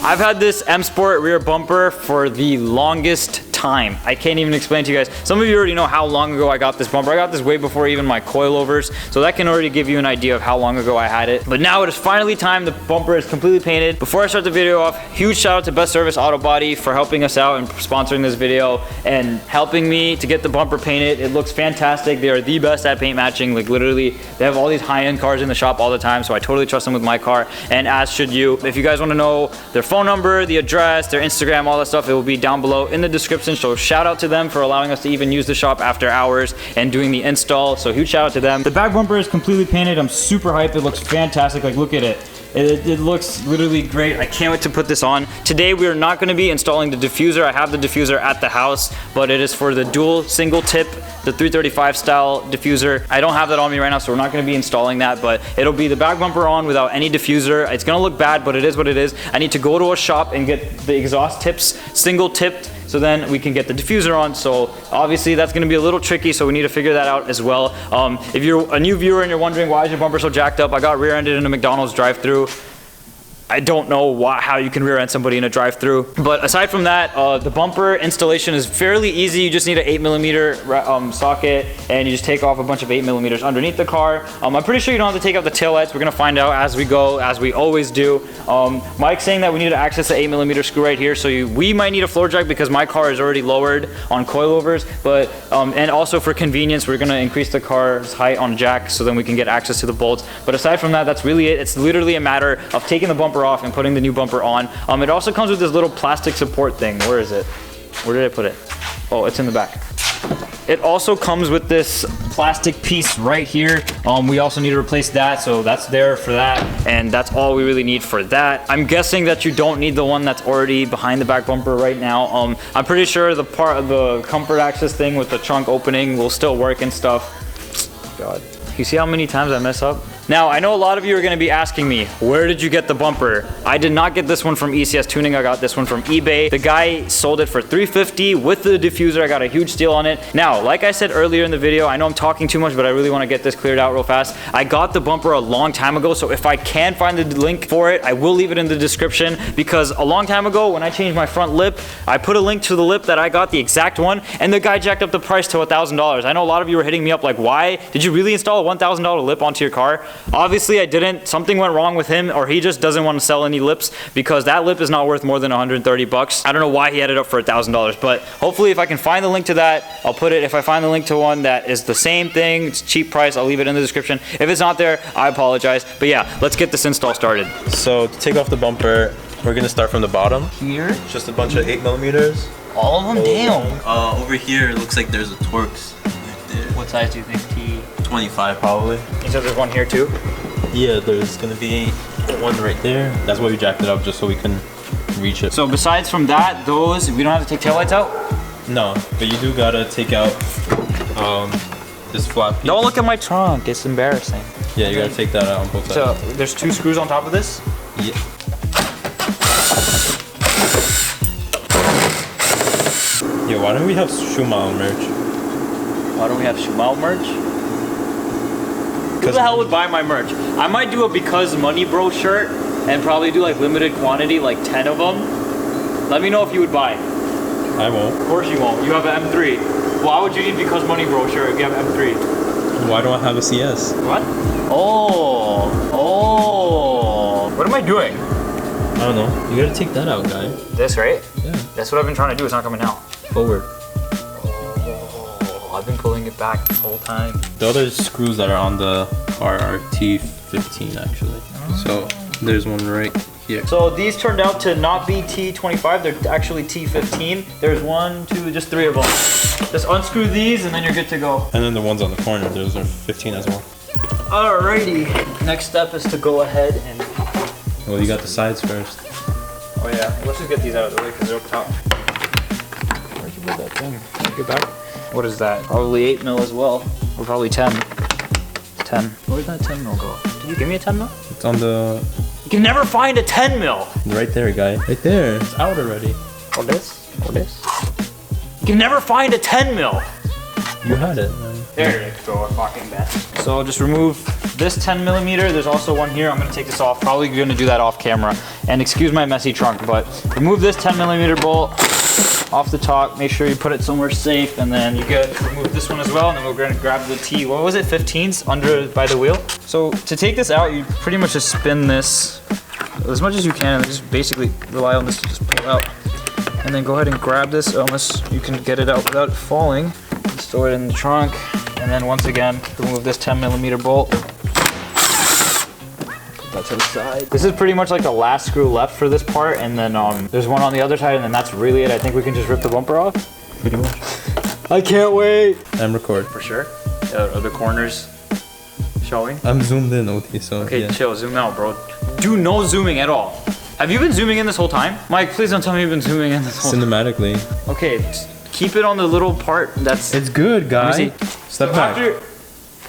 I've had this M Sport rear bumper for the longest time. I can't even explain to you guys. Some of you already know how long ago I got this bumper. I got this way before even my coilovers, so that can already give you an idea of how long ago I had it. But now it is finally time. The bumper is completely painted. Before I start the video off, huge shout out to Best Service Auto Body for helping us out and sponsoring this video and helping me to get the bumper painted. It looks fantastic. They are the best at paint matching. Like literally, they have all these high-end cars in the shop all the time, so I totally trust them with my car, and as should you. If you guys want to know their phone number, the address, their Instagram, all that stuff, it will be down below in the description. So shout out to them for allowing us to even use the shop after hours and doing the install. So huge shout out to them. The back bumper is completely painted. I'm super hyped. It looks fantastic. Like look at it. It looks literally great. I can't wait to put this on. Today we are not going to be installing the diffuser. I have the diffuser at the house, but it is for the dual single tip, the 335 style diffuser. I don't have that on me right now, so we're not going to be installing that, but it'll be the back bumper on without any diffuser. It's going to look bad, but it is what it is. I need to go to a shop and get the exhaust tips single tipped, so then we can get the diffuser on. So obviously that's gonna be a little tricky, so we need to figure that out as well. If you're a new viewer and you're wondering why is your bumper so jacked up, I got rear-ended in a McDonald's drive-thru. I don't know how you can rear-end somebody in a drive-thru. But aside from that, the bumper installation is fairly easy. You just need an 8mm socket, and you just take off a bunch of 8mm underneath the car. I'm pretty sure you don't have to take out the taillights. We're gonna find out as we go, as we always do. Mike's saying that we need to access the 8mm screw right here, so we might need a floor jack because my car is already lowered on coilovers, but and also for convenience, we're gonna increase the car's height on jack so then we can get access to the bolts. But aside from that, that's really it. It's literally a matter of taking the bumper off and putting the new bumper on. It also comes with this little plastic support thing. Where is it? Where did I put it? Oh, it's in the back. It also comes with this plastic piece right here. We also need to replace that, so that's there for that, and that's all we really need for that. I'm guessing that you don't need the one that's already behind the back bumper right now. I'm pretty sure the part of the comfort access thing with the trunk opening will still work and stuff. God. You see how many times I mess up? Now, I know a lot of you are gonna be asking me, where did you get the bumper? I did not get this one from ECS Tuning, I got this one from eBay. The guy sold it for $350 with the diffuser. I got a huge steal on it. Now, like I said earlier in the video, I know I'm talking too much, but I really wanna get this cleared out real fast. I got the bumper a long time ago, so if I can find the link for it, I will leave it in the description, because a long time ago, when I changed my front lip, I put a link to the lip that I got, the exact one, and the guy jacked up the price to $1,000. I know a lot of you were hitting me up like, why? Did you really install a $1,000 lip onto your car? Obviously I didn't. Something went wrong with him, or he just doesn't want to sell any lips, because that lip is not worth more than 130 bucks. I don't know why he had it up for $1,000, but hopefully if I can find the link to that, I'll put it. If I find the link to one that is the same thing, it's cheap price, I'll leave it in the description. If it's not there, I apologize. But yeah, let's get this install started. So to take off the bumper, we're gonna start from the bottom. Here? It's just a bunch of 8mm. All of them? Damn. Over here, it looks like there's a Torx right there. What size do you think? T? 25 probably. You said there's one here too? Yeah, there's gonna be one right there. That's why we jacked it up, just so we can reach it. So besides from that, those, we don't have to take taillights out? No, but you do gotta take out this flat piece. Don't look at my trunk, it's embarrassing. Yeah, you gotta take that out on both sides. So there's 2 screws on top of this? Yeah. Yeah, why don't we have Schumacher merch? Why don't we have Schumacher merch? Who the hell would buy my merch? I might do a Because Money Bro shirt and probably do like limited quantity, like 10 of them. Let me know if you would buy. I won't. Of course you won't. You have an M3. Why would you need Because Money Bro shirt if you have an M3? Why don't I have a CS? What? Oh. What am I doing? I don't know. You gotta take that out, guy. This, right? Yeah. That's what I've been trying to do. It's not coming out. Forward. I've been pulling it back this whole time. The other screws that are on the car are T15 actually. So there's one right here. So these turned out to not be T25, they're actually T15. There's 1, 2, just 3 of them. Just unscrew these and then you're good to go. And then the ones on the corner, those are 15 as well. Alrighty, next step is to go ahead and... Well, you got the sides first. Oh yeah, let's just get these out of the way because they're up top. Where'd you put that thing? Can you get back? What is that? Probably 8 mil as well. Or probably 10. 10. Where'd that 10 mil go? Did you give me a 10 mil? It's on the... You can never find a 10 mil! Right there, guy. Right there. It's out already. Or this? Or this? You can never find a 10 mil! You had it, man. There you go, fucking best. So just remove this 10 millimeter. There's also one here. I'm gonna take this off. Probably gonna do that off camera. And excuse my messy trunk, but remove this 10 millimeter bolt off the top. Make sure you put it somewhere safe, and then you remove this one as well. And then we're gonna grab the T, what was it, 15s under by the wheel. So to take this out, you pretty much just spin this as much as you can, and just basically rely on this to just pull out. And then go ahead and grab this, unless you can get it out without falling. And store it in the trunk. And then once again, remove this 10 millimeter bolt. Put that to the side. This is pretty much like the last screw left for this part, and then there's one on the other side, and then that's really it. I think we can just rip the bumper off. Pretty much. I can't wait. I'm recording. For sure. Are the corners showing? I'm zoomed in, OT, so okay, yeah. Chill, zoom out, bro. Do no zooming at all. Have you been zooming in this whole time? Mike, please don't tell me you've been zooming in this whole time. Cinematically. Okay, keep it on the little part that's... It's good, guy. Step back.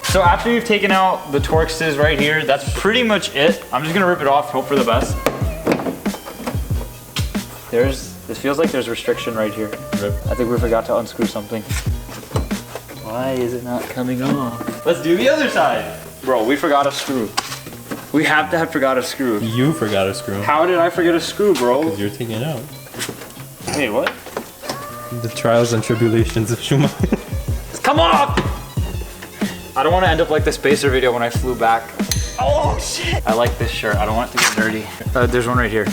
So after you've taken out the Torxes right here, that's pretty much it. I'm just gonna rip it off, hope for the best. This feels like there's restriction right here. Rip. I think we forgot to unscrew something. Why is it not coming off? Let's do the other side. Bro, we forgot a screw. We have to have forgot a screw. You forgot a screw. How did I forget a screw, bro? Because you're taking it out. Wait, what? The trials and tribulations of Schumacher. Come off! I don't want to end up like the Spacer video when I flew back. Oh shit! I like this shirt. I don't want it to get dirty. There's one right here.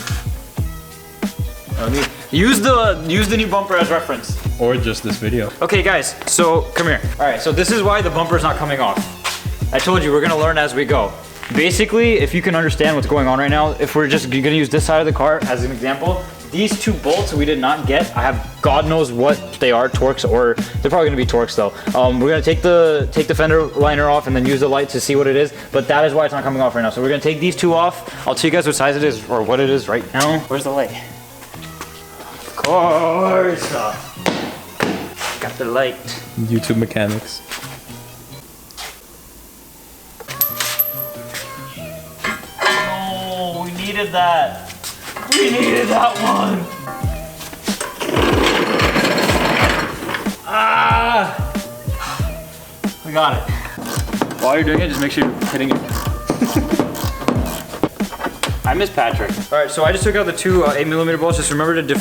Use the new bumper as reference. Or just this video. Okay, guys. So come here. All right. So this is why the bumper's not coming off. I told you we're gonna learn as we go. Basically, if you can understand what's going on right now, if we're just gonna use this side of the car as an example, these two bolts we did not get. I have God knows what they are, Torx, or they're probably gonna be Torx though. We're gonna take the fender liner off and then use the light to see what it is, but that is why it's not coming off right now. So we're gonna take these two off. I'll tell you guys what size it is or what it is right now. Where's the light? Of course. Got the light. YouTube mechanics. We needed that. We needed that one. Ah! We got it. While you're doing it, just make sure you're hitting it. I miss Patrick. All right, so I just took out the two 8mm bolts. Just remember to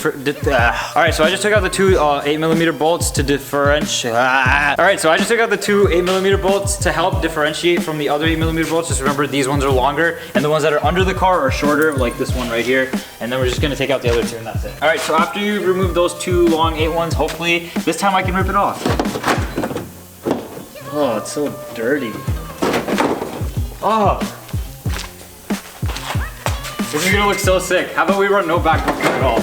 all right, so I just took out the two 8mm bolts to differentiate. All right, so I just took out the two 8mm bolts to help differentiate from the other 8mm bolts. Just remember these ones are longer, and the ones that are under the car are shorter, like this one right here. And then we're just gonna take out the other two, and that's it. All right, so after you remove those two long 8 ones, hopefully this time I can rip it off. Oh, it's so dirty. Oh. This is gonna look so sick. How about we run no back bumper at all?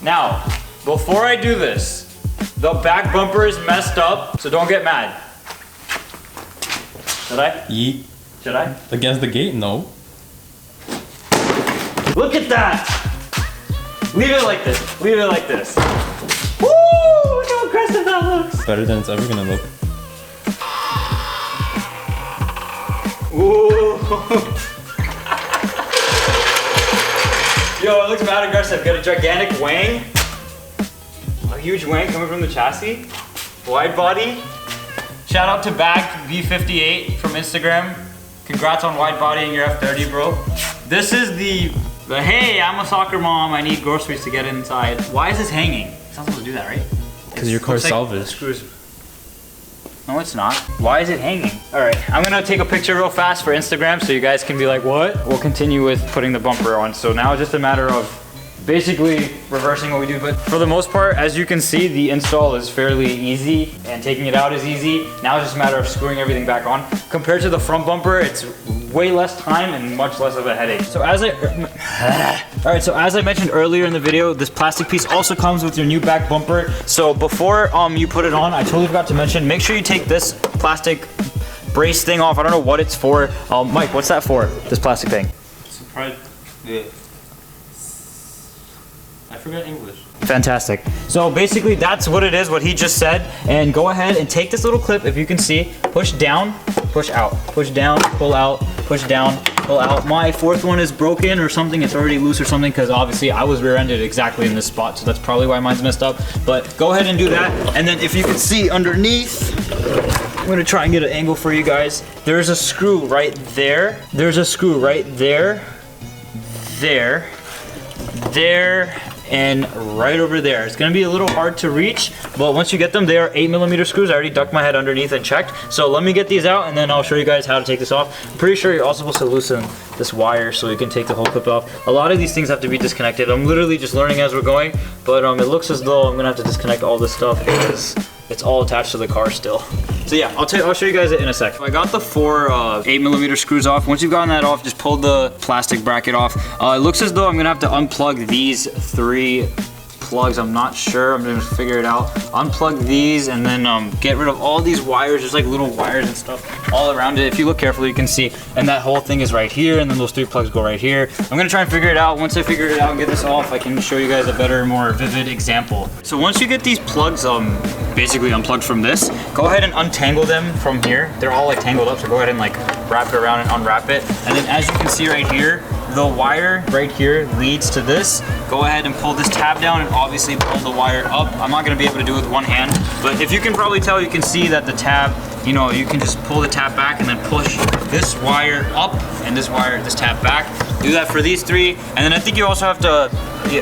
Now, before I do this, the back bumper is messed up, so don't get mad. Should I? Yeet. Should I? Against the gate? No. Look at that! Leave it like this. Leave it like this. Woo! Look how aggressive that looks. Better than it's ever gonna look. Ooh. Yo, it looks mad aggressive. Got a gigantic wang. A huge wang coming from the chassis. Wide body. Shout out to Bmw F30 from Instagram. Congrats on wide bodying your F30, bro. This is the hey, I'm a soccer mom. I need groceries to get inside. Why is this hanging? It's not supposed to do that, right? Because your car's salvaged. Screws. No, it's not. Why is it hanging? All right, I'm gonna take a picture real fast for Instagram so you guys can be like, what? We'll continue with putting the bumper on. So now it's just a matter of basically reversing what we do. But for the most part, as you can see, the install is fairly easy and taking it out is easy. Now it's just a matter of screwing everything back on. Compared to the front bumper, it's way less time and much less of a headache. So as I mentioned earlier in the video, this plastic piece also comes with your new back bumper. So before you put it on, I totally forgot to mention, make sure you take this plastic brace thing off. I don't know what it's for. Mike, what's that for, this plastic thing? Surprise. Yeah. I forgot English. Fantastic. So basically that's what it is, what he just said. And go ahead and take this little clip, if you can see, push down, push out, push down, pull out, push down, pull out. My fourth one is broken or something. It's already loose or something because obviously I was rear-ended exactly in this spot. So that's probably why mine's messed up. But go ahead and do that. And then if you can see underneath, I'm gonna try and get an angle for you guys. There's a screw right there. There's a screw right there, there, and right over there. It's gonna be a little hard to reach, but once you get them, they are 8mm screws. I already ducked my head underneath and checked. So let me get these out and then I'll show you guys how to take this off. I'm pretty sure you're also supposed to loosen this wire so you can take the whole clip off. A lot of these things have to be disconnected. I'm literally just learning as we're going, but it looks as though I'm gonna have to disconnect all this stuff because it's all attached to the car still. So yeah, I'll show you guys it in a sec. I got the 4 8mm screws off. Once you've gotten that off, just pull the plastic bracket off. It looks as though I'm gonna have to unplug these 3 plugs. I'm not sure, I'm gonna figure it out. Unplug these and then get rid of all these wires. There's like little wires and stuff all around it. If you look carefully, you can see. And that whole thing is right here, and then those 3 plugs go right here. I'm gonna try and figure it out. Once I figure it out and get this off, I can show you guys a better, more vivid example. So once you get these plugs basically unplugged from this, go ahead and untangle them from here. They're all like tangled up, so go ahead and like wrap it around and unwrap it. And then as you can see right here, the wire right here leads to this. Go ahead and pull this tab down and obviously pull the wire up. I'm not gonna be able to do it with one hand, but if you can probably tell, you can see that the tab, you know, you can just pull the tab back and then push this wire up and this tab back. Do that for these 3. And then I think you also have to,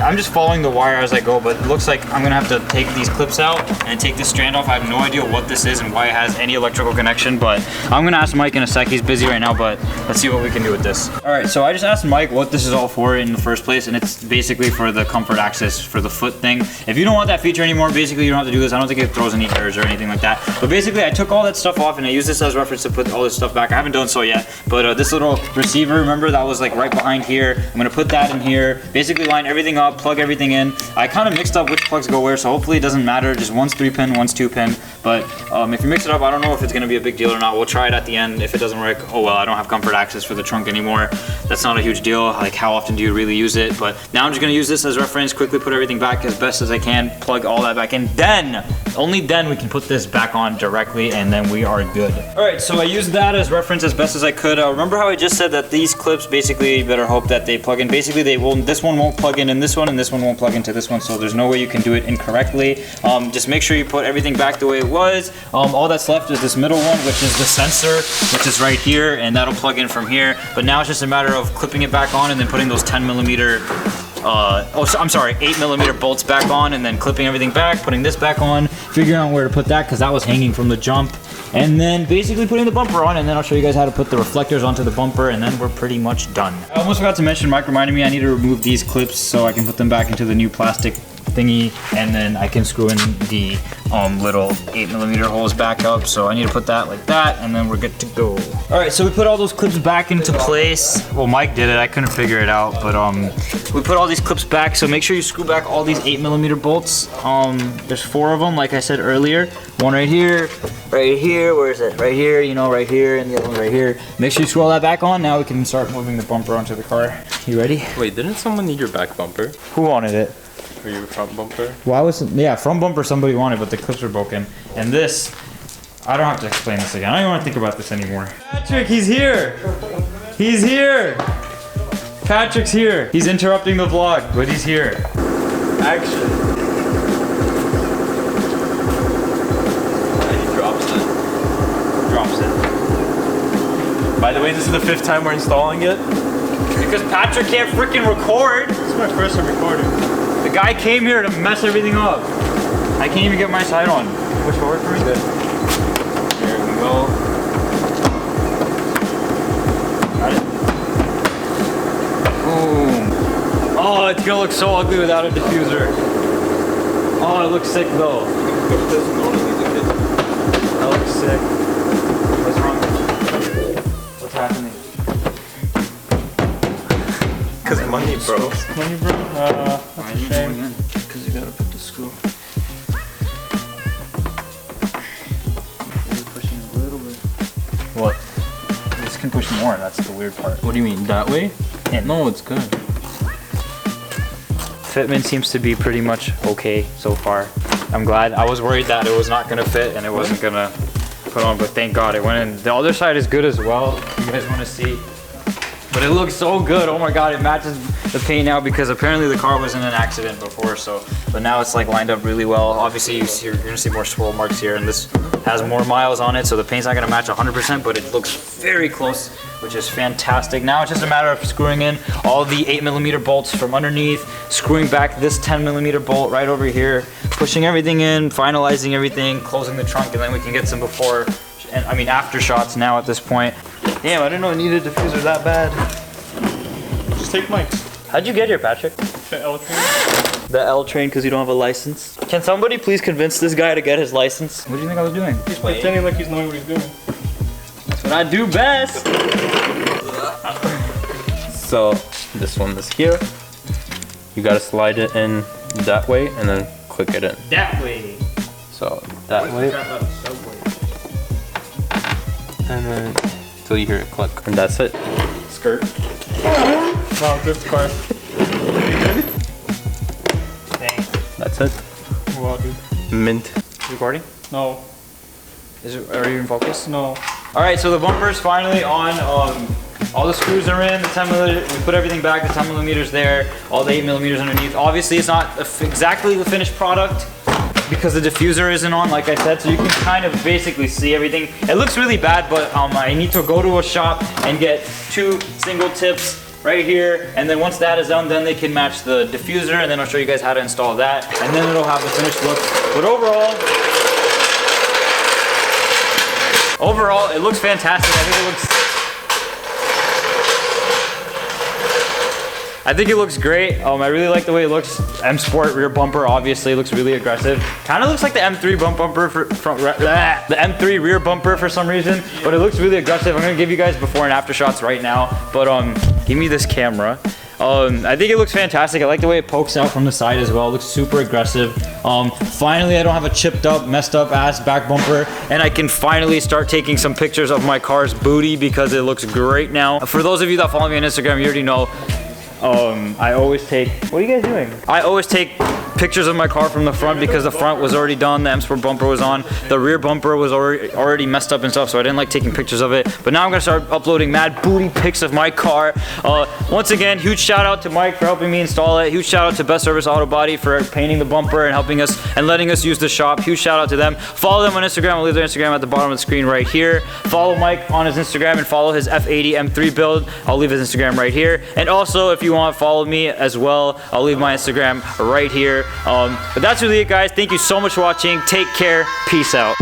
I'm just following the wire as I go, but it looks like I'm gonna have to take these clips out and take this strand off. I have no idea what this is and why it has any electrical connection, but I'm gonna ask Mike in a sec. He's busy right now, but let's see what we can do with this. All right, so I just asked Mike what this is all for in the first place, and it's basically for the comfort access for the foot thing. If you don't want that feature anymore, basically you don't have to do this. I don't think it throws any errors or anything like that. But basically I took all that stuff off and I used this as reference to put all this stuff back. I haven't done so yet, but this little receiver, remember that was like right behind here. I'm gonna put that in here, basically line everything up, plug everything in. I kind of mixed up which plugs go where, so hopefully it doesn't matter. Just one's 3-pin, one's 2-pin. But if you mix it up, I don't know if it's gonna be a big deal or not. We'll try it at the end. If it doesn't work, oh well, I don't have comfort access for the trunk anymore. That's not a huge deal. Like, how often do you really use it? But now I'm just gonna use this as reference, quickly put everything back as best as I can, plug all that back in. Then, only then we can put this back on directly and then we are good. All right, so I used that as reference as best as I could. Remember how I just said that these clips, basically, you better hope that they plug in. Basically, this one won't plug in this one, and this one won't plug into this one, so there's no way you can do it incorrectly. Just make sure you put everything back the way it was. All that's left is this middle one, which is the sensor, which is right here, and that'll plug in from here. But now it's just a matter of clipping it back on and then putting those 10mm 8mm bolts back on, and then clipping everything back, putting this back on, figuring out where to put that because that was hanging from the jump, and then basically putting the bumper on, and then I'll show you guys how to put the reflectors onto the bumper, and then we're pretty much done. I almost forgot to mention, Mike reminded me I need to remove these clips so I can put them back into the new plastic thingy, and then I can screw in the little 8mm holes back up. So I need to put that like that, and then we're good to go. All right, so we put all those clips back into place. Well, Mike did it, I couldn't figure it out, but we put all these clips back. So make sure you screw back all these 8mm bolts. There's 4 of them, like I said earlier. One right here, where is it? Right here, you know, right here, and the other one right here. Make sure you screw all that back on. Now we can start moving the bumper onto the car. You ready? Wait, didn't someone need your back bumper? Who wanted it? Or your front bumper? Well, I wasn't, yeah, front bumper somebody wanted, but the clips were broken. And this, I don't have to explain this again. I don't even want to think about this anymore. Patrick, he's here! He's here! Patrick's here. He's interrupting the vlog, but he's here. Action. And he drops it. Drops it. By the way, this is the 5th time we're installing it. Because Patrick can't freaking record. This is my first time recording. The guy came here to mess everything up. I can't even get my side on. Push forward for me. Good. There we go. Got it. Boom. Oh, it's gonna look so ugly without a diffuser. Oh, it looks sick though. That looks sick. What's wrong? What's happening? Cause money, bro. Money, bro? That's a shame. Because you gotta put the screw. Pushing a little bit. What? This can push more, that's the weird part. What do you mean, that way? Yeah. No, it's good. Fitment seems to be pretty much okay so far. I'm glad. I was worried that it was not gonna fit and it wasn't gonna put on, but thank God it went in. The other side is good as well. You guys wanna see? But it looks so good. Oh my God, it matches the paint now because apparently the car was in an accident before. So, but now it's like lined up really well. Obviously, you're gonna see more swirl marks here, and this has more miles on it, so the paint's not gonna match 100%, but it looks very close, which is fantastic. Now it's just a matter of screwing in all the 8mm bolts from underneath, screwing back this 10mm bolt right over here, pushing everything in, finalizing everything, closing the trunk, and then we can get some before, and I mean after shots now at this point. Damn, I didn't know it needed a diffuser that bad. Just take mine. How'd you get here, Patrick? The L train. The L train because you don't have a license. Can somebody please convince this guy to get his license? What do you think I was doing? He's pretending like he's knowing what he's doing. That's what I do best. So this one is here. You gotta slide it in that way and then click it in. That way. So that way. And then till you hear it click. And that's it. Skirt. Wow, good car. Thanks. That's it. Wow, dude. Mint. Recording? No. Are you in focus? No. All right, so the bumper's finally on. All the screws are in, the 10mm, we put everything back, the 10mm there, all the 8mm underneath. Obviously it's not exactly the finished product because the diffuser isn't on, like I said, so you can kind of basically see everything. It looks really bad, but I need to go to a shop and get 2 single tips right here, and then once that is done, then they can match the diffuser, and then I'll show you guys how to install that, and then it'll have the finished look. But overall, it looks fantastic. I think it looks great. I really like the way it looks. M Sport rear bumper, obviously, looks really aggressive. Kind of looks like the M3 the M3 rear bumper for some reason, but it looks really aggressive. I'm gonna give you guys before and after shots right now, but give me this camera. I think it looks fantastic. I like the way it pokes out from the side as well. It looks super aggressive. Finally, I don't have a chipped up, messed up ass back bumper, and I can finally start taking some pictures of my car's booty because it looks great now. For those of you that follow me on Instagram, you already know I always take, what are you guys doing? I always take pictures of my car from the front because the front was already done, the M Sport bumper was on, the rear bumper was already messed up and stuff, so I didn't like taking pictures of it. But now I'm gonna start uploading mad booty pics of my car. Once again, huge shout out to Mike for helping me install it. Huge shout out to Best Service Auto Body for painting the bumper and helping us and letting us use the shop. Huge shout out to them. Follow them on Instagram. I'll leave their Instagram at the bottom of the screen right here. Follow Mike on his Instagram and follow his F80 M3 build. I'll leave his Instagram right here. And also, if you want to follow me as well, I'll leave my Instagram right here. But that's really it, guys. Thank you so much for watching. Take care. Peace out.